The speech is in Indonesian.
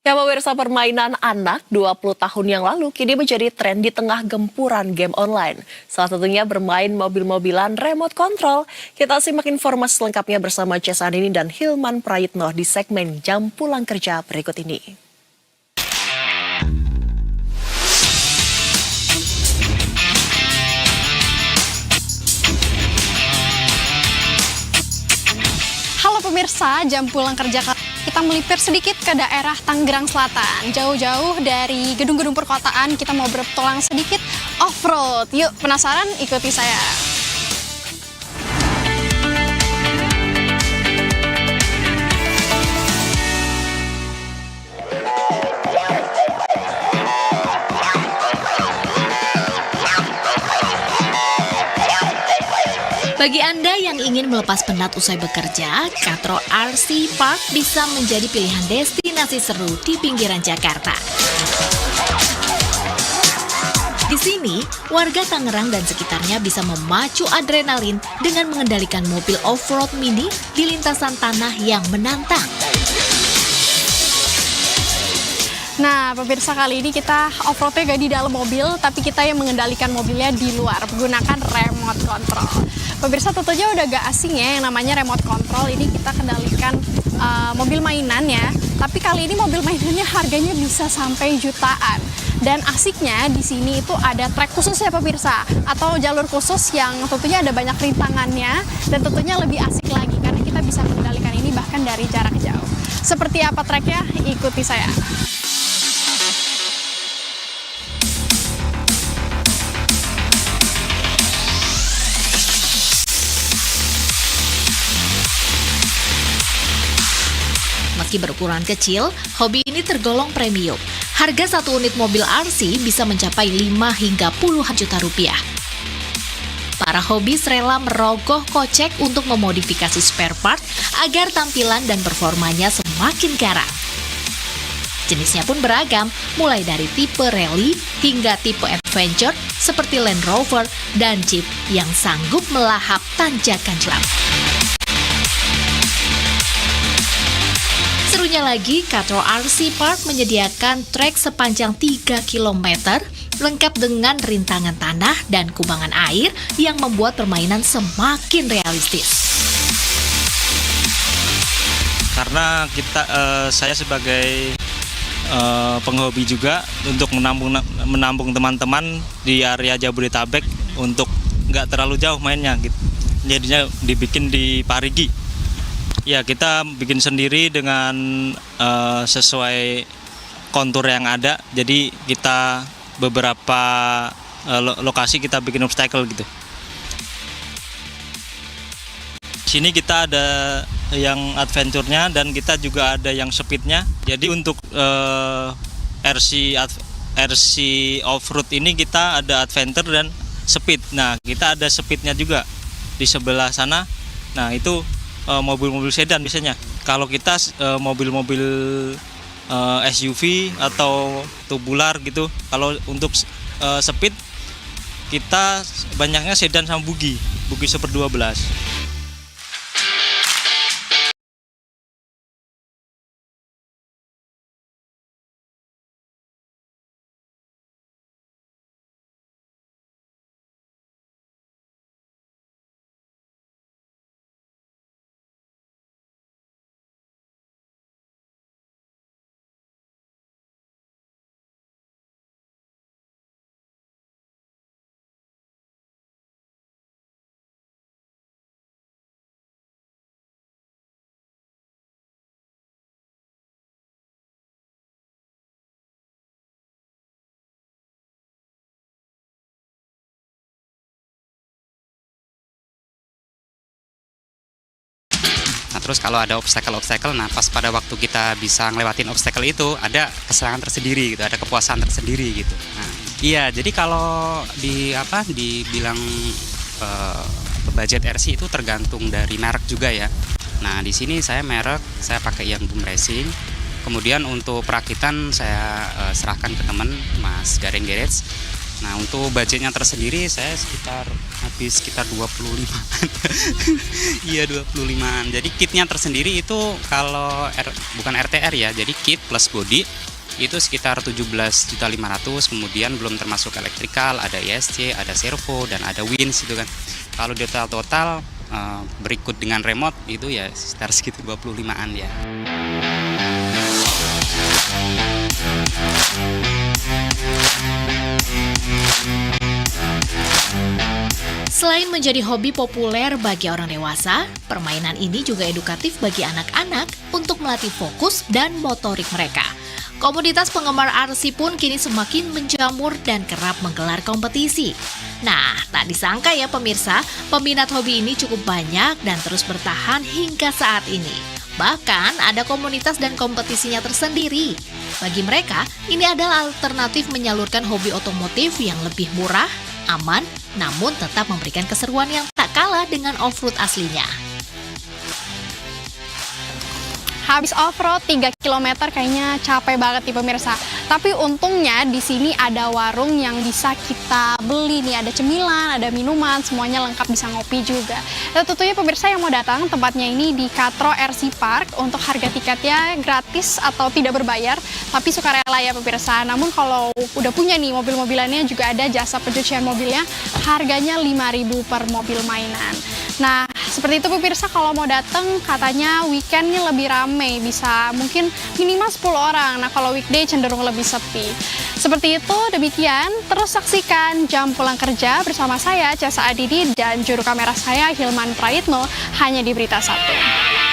Ya pemirsa, permainan anak 20 tahun yang lalu kini menjadi tren di tengah gempuran game online. Salah satunya bermain mobil-mobilan remote control. Kita simak informasi lengkapnya bersama Cesanini dan Hilman Prayitno di segmen Jam Pulang Kerja berikut ini. Halo pemirsa, jam pulang kerja kita melipir sedikit ke daerah Tangerang Selatan. Jauh-jauh dari gedung-gedung perkotaan, kita mau berpetualang sedikit off-road. Yuk, penasaran? Ikuti saya. Bagi Anda yang ingin melepas penat usai bekerja, Katro RC Park bisa menjadi pilihan destinasi seru di pinggiran Jakarta. Di sini, warga Tangerang dan sekitarnya bisa memacu adrenalin dengan mengendalikan mobil off-road mini di lintasan tanah yang menantang. Nah, pemirsa, kali ini kita off-roadnya gak di dalam mobil, tapi kita yang mengendalikan mobilnya di luar menggunakan remote control. Pemirsa, tentunya udah gak asing ya yang namanya remote control. Ini kita kendalikan mobil mainan ya, tapi kali ini mobil mainannya harganya bisa sampai jutaan. Dan asiknya di sini itu ada trek khusus ya pemirsa, atau jalur khusus yang tentunya ada banyak rintangannya dan tentunya lebih asik lagi karena kita bisa mengendalikan ini bahkan dari jarak jauh. Seperti apa treknya? Ikuti saya. Meski berukuran kecil, hobi ini tergolong premium. Harga satu unit mobil RC bisa mencapai 5 hingga puluhan juta rupiah. Para hobis rela merogoh kocek untuk memodifikasi spare part agar tampilan dan performanya semakin garang. Jenisnya pun beragam, mulai dari tipe rally hingga tipe adventure seperti Land Rover dan Jeep yang sanggup melahap tanjakan curam. Serunya lagi, Katro RC Park menyediakan trek sepanjang 3 km lengkap dengan rintangan tanah dan kubangan air yang membuat permainan semakin realistis. Karena saya sebagai penghobi juga untuk menampung teman-teman di area Jabodetabek untuk nggak terlalu jauh mainnya gitu. Jadinya dibikin di Parigi. Ya, kita bikin sendiri dengan sesuai kontur yang ada. Jadi kita beberapa lokasi kita bikin obstacle gitu. Sini kita ada yang adventure-nya dan kita juga ada yang speed-nya. Jadi untuk RC off-road ini kita ada adventure dan speed. Nah, kita ada speed-nya juga di sebelah sana. Nah, itu mobil-mobil sedan biasanya. Kalau kita mobil-mobil SUV atau tubular gitu. Kalau untuk speed kita banyaknya sedan sama buggy Super 12. Nah, terus kalau ada obstacle, nah pas pada waktu kita bisa ngelewatin obstacle itu ada kesenangan tersendiri gitu, ada kepuasan tersendiri gitu. Nah, iya, jadi kalau dibilang budget RC itu tergantung dari merek juga ya. Nah, di sini saya pakai yang Boom Racing. Kemudian untuk perakitan saya serahkan ke teman Mas Gareng Garage. Nah, untuk budgetnya tersendiri saya habis sekitar 25. Iya, 25-an. Jadi kitnya tersendiri itu kalau bukan RTR ya, jadi kit plus body itu sekitar 17.500.000, kemudian belum termasuk elektrikal, ada ESC, ada servo, dan ada winch itu kan. Kalau total berikut dengan remote itu ya sekitar 25-an ya. Selain menjadi hobi populer bagi orang dewasa, permainan ini juga edukatif bagi anak-anak untuk melatih fokus dan motorik mereka. Komunitas penggemar RC pun kini semakin menjamur dan kerap menggelar kompetisi. Nah, tak disangka ya pemirsa, peminat hobi ini cukup banyak dan terus bertahan hingga saat ini. Bahkan ada komunitas dan kompetisinya tersendiri. Bagi mereka, ini adalah alternatif menyalurkan hobi otomotif yang lebih murah, aman, namun tetap memberikan keseruan yang tak kalah dengan off-road aslinya. Habis off-road 3 km kayaknya capek banget nih pemirsa. Tapi untungnya di sini ada warung yang bisa kita beli nih. Ada cemilan, ada minuman, semuanya lengkap, bisa ngopi juga. Dan tentunya pemirsa yang mau datang, tempatnya ini di Katro RC Park. Untuk harga tiketnya gratis atau tidak berbayar, tapi sukarela ya pemirsa. Namun kalau udah punya nih mobil-mobilannya, juga ada jasa pencucian mobilnya. Harganya 5.000 per mobil mainan. Nah, seperti itu pemirsa, kalau mau datang katanya weekendnya lebih ramai, bisa mungkin minimal 10 orang. Nah, kalau weekday cenderung lebih sepi. Seperti itu, demikian. Terus saksikan Jam Pulang Kerja bersama saya, Cesa Adidi, dan juru kamera saya, Hilman Praitno, hanya di Berita 1.